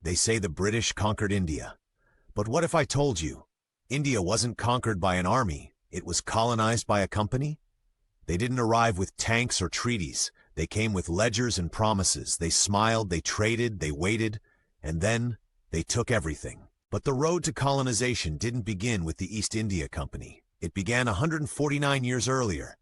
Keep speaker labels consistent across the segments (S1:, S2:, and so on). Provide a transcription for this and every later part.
S1: They say the British conquered India. But what if I told you, India wasn't conquered by an army, it was colonized by a company? They didn't arrive with tanks or treaties. They came with ledgers and promises. They smiled, they traded, they waited, and then they took everything. But the road to colonization didn't begin with the East India Company. It began 149 years earlier,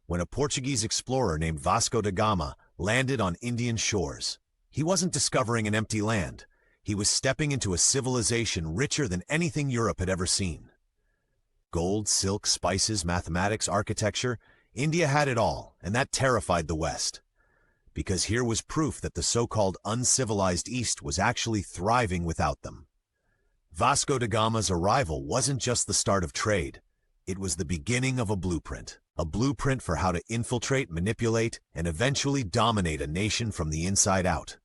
S1: when a Portuguese explorer named Vasco da Gama landed on Indian shores. He wasn't discovering an empty land. He was stepping into a civilization richer than anything Europe had ever seen. Gold, silk, spices, mathematics, architecture, India had it all, and that terrified the West. Because here was proof that the so-called uncivilized East was actually thriving without them. Vasco da Gama's arrival wasn't just the start of trade. It was the beginning of a blueprint for how to infiltrate, manipulate, and eventually dominate a nation from the inside out.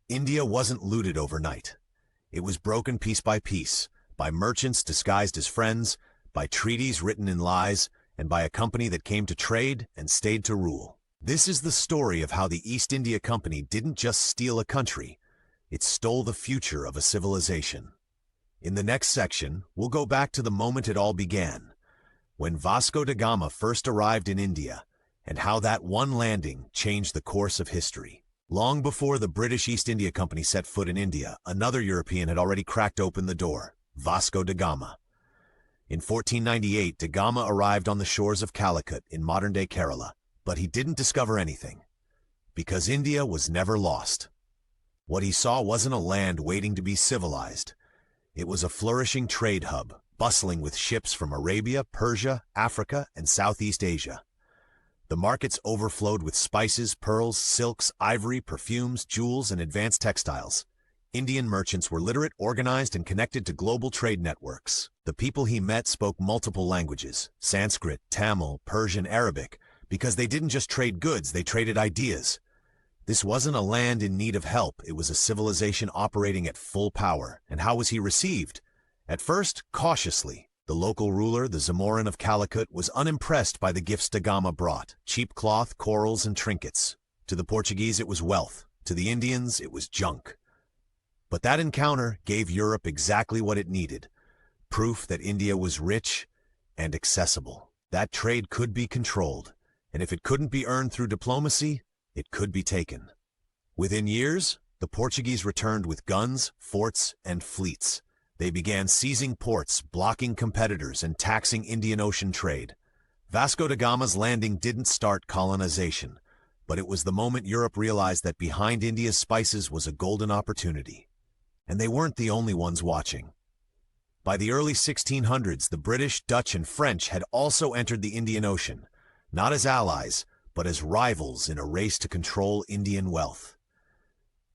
S1: India wasn't looted overnight. It was broken piece by piece, by merchants disguised as friends, by treaties written in lies, and by a company that came to trade and stayed to rule. This is the story of how the East India Company didn't just steal a country, it stole the future of a civilization. In the next section, we'll go back to the moment it all began, when Vasco da Gama first arrived in India, and how that one landing changed the course of history. Long before the British East India Company set foot in India, another European had already cracked open the door, Vasco da Gama. In 1498, da Gama arrived on the shores of Calicut in modern-day Kerala, but he didn't discover anything, because India was never lost. What he saw wasn't a land waiting to be civilized. It was a flourishing trade hub, bustling with ships from Arabia, Persia, Africa, and Southeast Asia. The markets overflowed with spices, pearls, silks, ivory, perfumes, jewels, and advanced textiles. Indian merchants were literate, organized, and connected to global trade networks. The people he met spoke multiple languages, Sanskrit, Tamil, Persian, Arabic, because they didn't just trade goods, they traded ideas. This wasn't a land in need of help, it was a civilization operating at full power. And how was he received? At first, cautiously. The local ruler, the Zamorin of Calicut, was unimpressed by the gifts da Gama brought, cheap cloth, corals, and trinkets. To the Portuguese, it was wealth. To the Indians, it was junk. But that encounter gave Europe exactly what it needed, proof that India was rich and accessible. That trade could be controlled, and if it couldn't be earned through diplomacy, it could be taken. Within years, the Portuguese returned with guns, forts, and fleets. They began seizing ports, blocking competitors, and taxing Indian Ocean trade. Vasco da Gama's landing didn't start colonization, but it was the moment Europe realized that behind India's spices was a golden opportunity. And they weren't the only ones watching. By the early 1600s, the British, Dutch, and French had also entered the Indian Ocean, not as allies, but as rivals in a race to control Indian wealth.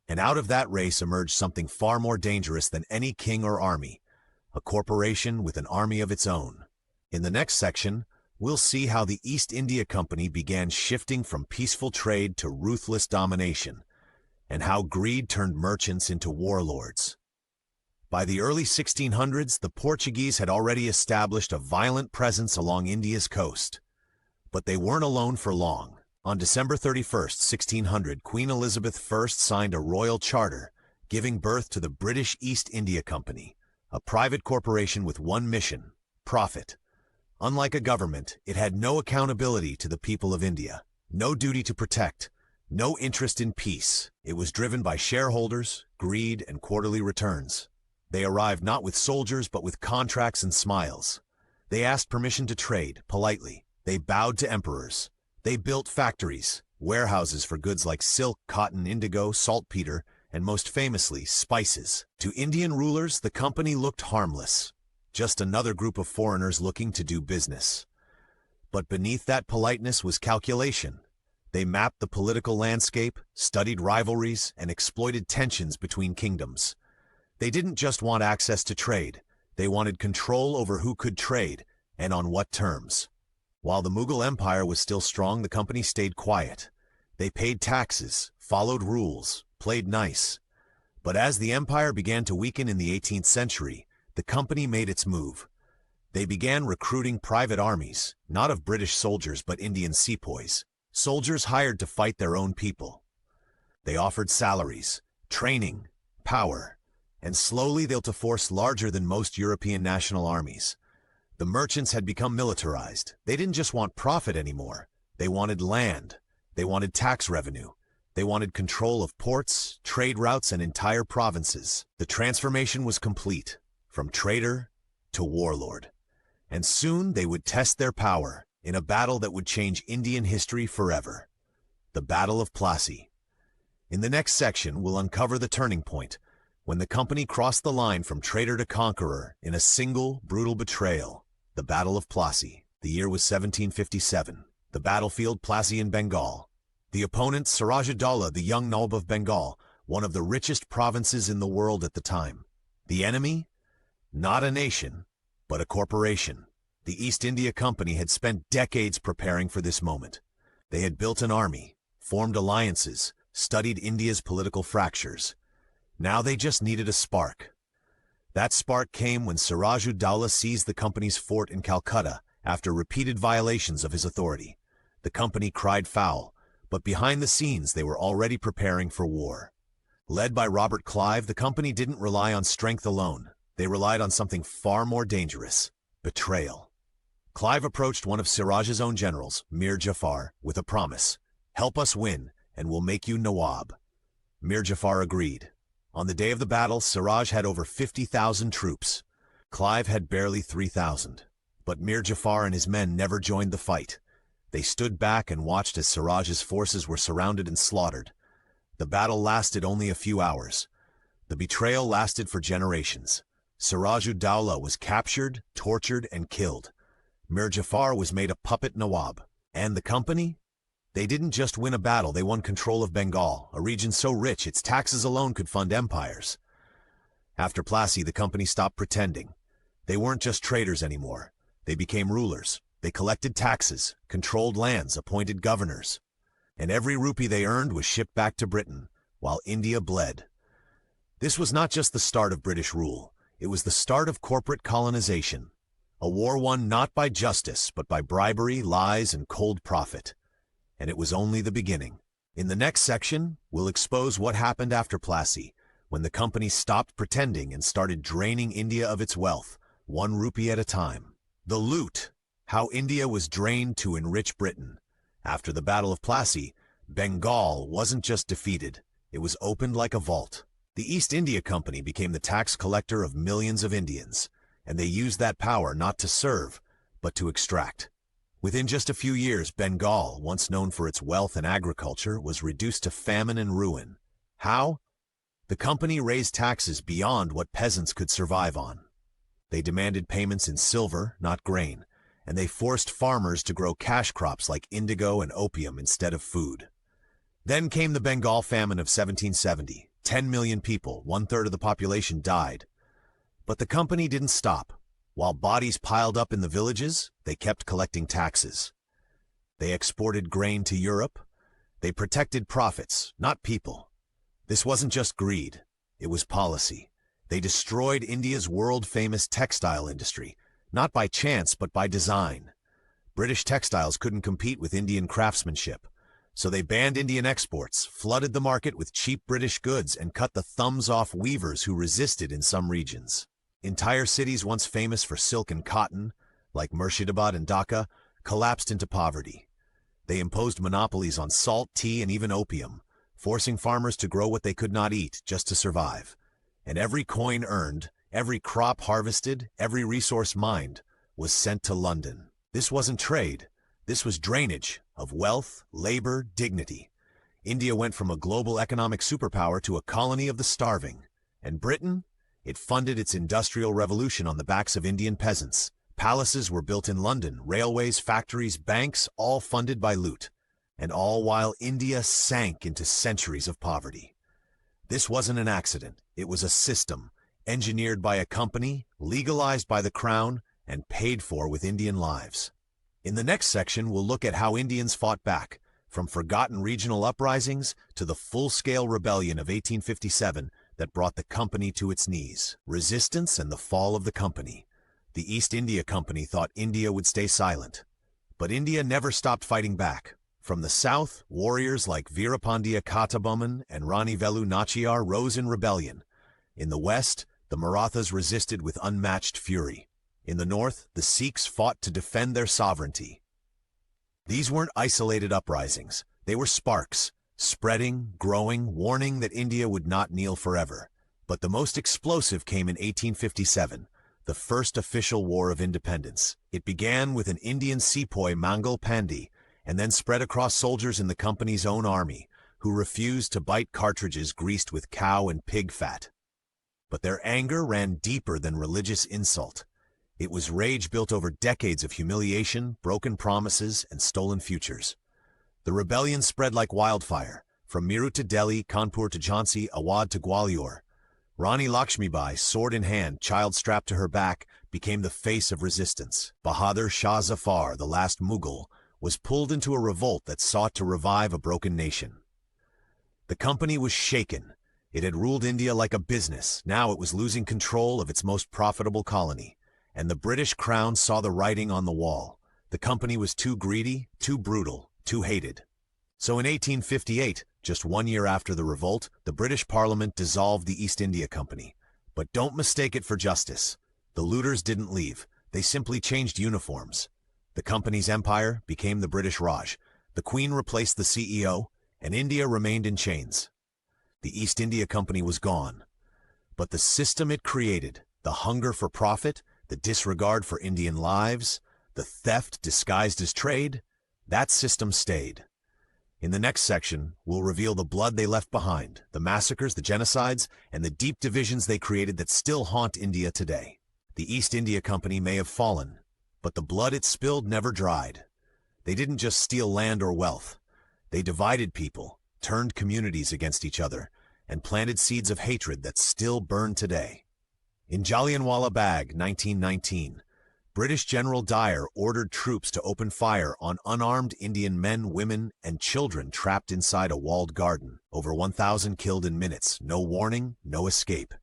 S1: And out of that race emerged something far more dangerous than any king or army, a corporation with an army of its own. In the next section, we'll see how the East India Company began shifting from peaceful trade to ruthless domination, and how greed turned merchants into warlords. By the early 1600s, the Portuguese had already established a violent presence along India's coast. But they weren't alone for long. On December 31st, 1600, Queen Elizabeth I signed a royal charter, giving birth to the British East India Company, a private corporation with one mission: profit. Unlike a government, it had no accountability to the people of India, no duty to protect, no interest in peace. It was driven by shareholders, greed, and quarterly returns. They arrived not with soldiers but with contracts and smiles. They asked permission to trade, politely. They bowed to emperors. They built factories, warehouses for goods like silk, cotton, indigo, saltpeter, and most famously, spices. To Indian rulers, the company looked harmless, just another group of foreigners looking to do business. But beneath that politeness was calculation. They mapped the political landscape, studied rivalries, and exploited tensions between kingdoms. They didn't just want access to trade. They wanted control over who could trade, and on what terms. While the Mughal Empire was still strong, the company stayed quiet. They paid taxes, followed rules, played nice. But as the empire began to weaken in the 18th century, the company made its move. They began recruiting private armies, not of British soldiers but Indian sepoys, soldiers hired to fight their own people. They offered salaries, training, power, and slowly they'll to force larger than most European national armies. The merchants had become militarized. They didn't just want profit anymore. They wanted land. They wanted tax revenue. They wanted control of ports, trade routes, and entire provinces. The transformation was complete, from trader to warlord. And soon they would test their power in a battle that would change Indian history forever. The Battle of Plassey. In the next section, we'll uncover the turning point, when the company crossed the line from trader to conqueror in a single, brutal betrayal. The Battle of Plassey. The year was 1757. The battlefield, Plassey in Bengal. The opponent, Siraj Daulah, the young Nawab of Bengal, one of the richest provinces in the world at the time. The enemy? Not a nation, but a corporation. The East India Company had spent decades preparing for this moment. They had built an army, formed alliances, studied India's political fractures. Now they just needed a spark. That spark came when Siraj Daulah seized the company's fort in Calcutta after repeated violations of his authority. The company cried foul, but behind the scenes they were already preparing for war. Led by Robert Clive, the company didn't rely on strength alone. They relied on something far more dangerous: betrayal. Clive approached one of Siraj's own generals, Mir Jafar, with a promise: "Help us win, and we'll make you Nawab." Mir Jafar agreed. On the day of the battle, Siraj had over 50,000 troops. Clive had barely 3,000. But Mir Jafar and his men never joined the fight. They stood back and watched as Siraj's forces were surrounded and slaughtered. The battle lasted only a few hours. The betrayal lasted for generations. Siraj Daulah was captured, tortured, and killed. Mir Jafar was made a puppet Nawab. And the company? They didn't just win a battle, they won control of Bengal, a region so rich its taxes alone could fund empires. After Plassey, the company stopped pretending. They weren't just traders anymore. They became rulers. They collected taxes, controlled lands, appointed governors. And every rupee they earned was shipped back to Britain, while India bled. This was not just the start of British rule. It was the start of corporate colonization. A war won not by justice, but by bribery, lies, and cold profit. And it was only the beginning. In the next section, we'll expose what happened after Plassey, when the company stopped pretending and started draining India of its wealth, 1 rupee at a time. The loot: how India was drained to enrich Britain. After the Battle of Plassey, Bengal wasn't just defeated, it was opened like a vault. The East India Company became the tax collector of millions of Indians, and they used that power not to serve, but to extract. Within just a few years, Bengal, once known for its wealth and agriculture, was reduced to famine and ruin. How? The company raised taxes beyond what peasants could survive on. They demanded payments in silver, not grain, and they forced farmers to grow cash crops like indigo and opium instead of food. Then came the Bengal famine of 1770. 10 million people, 1/3 of the population, died. But the company didn't stop. While bodies piled up in the villages, they kept collecting taxes. They exported grain to Europe. They protected profits, not people. This wasn't just greed, it was policy. They destroyed India's world-famous textile industry, not by chance but by design. British textiles couldn't compete with Indian craftsmanship, so they banned Indian exports, flooded the market with cheap British goods, and cut the thumbs off weavers who resisted in some regions. Entire cities once famous for silk and cotton, like Murshidabad and Dhaka, collapsed into poverty. They imposed monopolies on salt, tea, and even opium, forcing farmers to grow what they could not eat just to survive. And every coin earned, every crop harvested, every resource mined, was sent to London. This wasn't trade. This was drainage of wealth, labor, dignity. India went from a global economic superpower to a colony of the starving. And Britain? It funded its industrial revolution on the backs of Indian peasants. Palaces were built in London, railways, factories, banks, all funded by loot. And all while India sank into centuries of poverty. This wasn't an accident. It was a system, engineered by a company, legalized by the crown, and paid for with Indian lives. In the next section, we'll look at how Indians fought back, from forgotten regional uprisings to the full-scale rebellion of 1857 that brought the company to its knees. Resistance and the fall of the company. The East India Company thought India would stay silent. But India never stopped fighting back. From the south, warriors like Veerapandiya Kattabomman and Rani Velu Nachiyar rose in rebellion. In the west, the Marathas resisted with unmatched fury. In the north, the Sikhs fought to defend their sovereignty. These weren't isolated uprisings. They were sparks, spreading, growing, warning that India would not kneel forever. But the most explosive came in 1857, the first official war of independence. It began with an Indian sepoy, Mangal Pandey, and then spread across soldiers in the company's own army, who refused to bite cartridges greased with cow and pig fat. But their anger ran deeper than religious insult. It was rage built over decades of humiliation, broken promises, and stolen futures. The rebellion spread like wildfire, from Meerut to Delhi, Kanpur to Jhansi, Awadh to Gwalior. Rani Lakshmibai, sword in hand, child strapped to her back, became the face of resistance. Bahadur Shah Zafar, the last Mughal, was pulled into a revolt that sought to revive a broken nation. The company was shaken. It had ruled India like a business. Now it was losing control of its most profitable colony. And the British crown saw the writing on the wall. The company was too greedy, too brutal, too hated. So in 1858, just 1 year after the revolt, the British Parliament dissolved the East India Company. But don't mistake it for justice. The looters didn't leave. They simply changed uniforms. The company's empire became the British Raj. The Queen replaced the CEO, and India remained in chains. The East India Company was gone. But the system it created, the hunger for profit, the disregard for Indian lives, the theft disguised as trade, that system stayed. In the next section, we'll reveal the blood they left behind, the massacres, the genocides, and the deep divisions they created that still haunt India today. The East India Company may have fallen, but the blood it spilled never dried. They didn't just steal land or wealth. They divided people, turned communities against each other, and planted seeds of hatred that still burn today. In Jallianwala Bagh, 1919, British General Dyer ordered troops to open fire on unarmed Indian men, women, and children trapped inside a walled garden. Over 1,000 killed in minutes, no warning, no escape.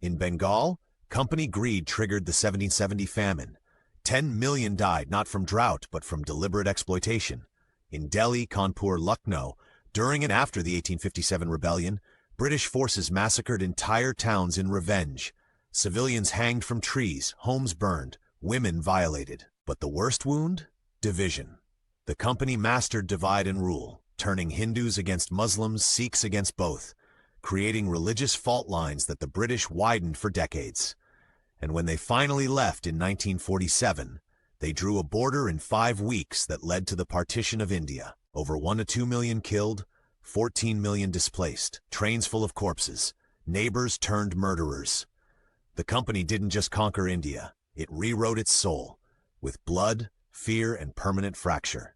S1: In Bengal, company greed triggered the 1770 famine. 10 million died not from drought but from deliberate exploitation. In Delhi, Kanpur, Lucknow, during and after the 1857 rebellion, British forces massacred entire towns in revenge. Civilians hanged from trees, homes burned, women violated. But the worst wound? Division. The company mastered divide and rule, turning Hindus against Muslims, Sikhs against both, creating religious fault lines that the British widened for decades. And when they finally left in 1947, they drew a border in 5 weeks that led to the partition of India. Over 1 to 2 million killed, 14 million displaced, trains full of corpses, neighbors turned murderers. The company didn't just conquer India, it rewrote its soul, with blood, fear, and permanent fracture.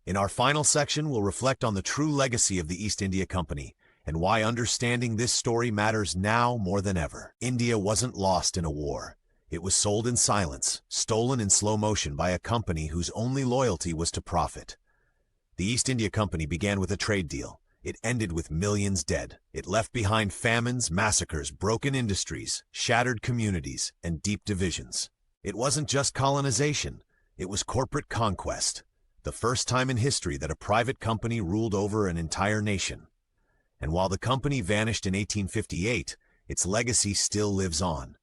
S1: In our final section, we'll reflect on the true legacy of the East India Company, and why understanding this story matters now more than ever. India wasn't lost in a war. It was sold in silence, stolen in slow motion by a company whose only loyalty was to profit. The East India Company began with a trade deal. It ended with millions dead. It left behind famines, massacres, broken industries, shattered communities, and deep divisions. It wasn't just colonization. It was corporate conquest. The first time in history that a private company ruled over an entire nation. And while the company vanished in 1858, its legacy still lives on.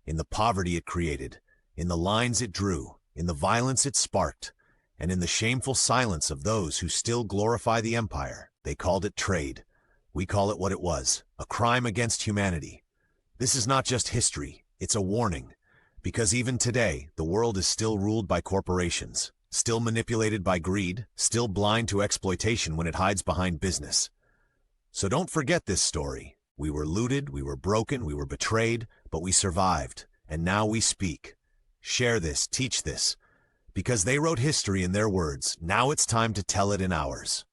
S1: In the poverty it created, in the lines it drew, in the violence it sparked, and in the shameful silence of those who still glorify the empire. They called it trade. We call it what it was, a crime against humanity. This is not just history, it's a warning. Because even today, the world is still ruled by corporations, still manipulated by greed, still blind to exploitation when it hides behind business. So don't forget this story. We were looted, we were broken, we were betrayed, but we survived, and now we speak. Share this, teach this. Because they wrote history in their words, now it's time to tell it in ours.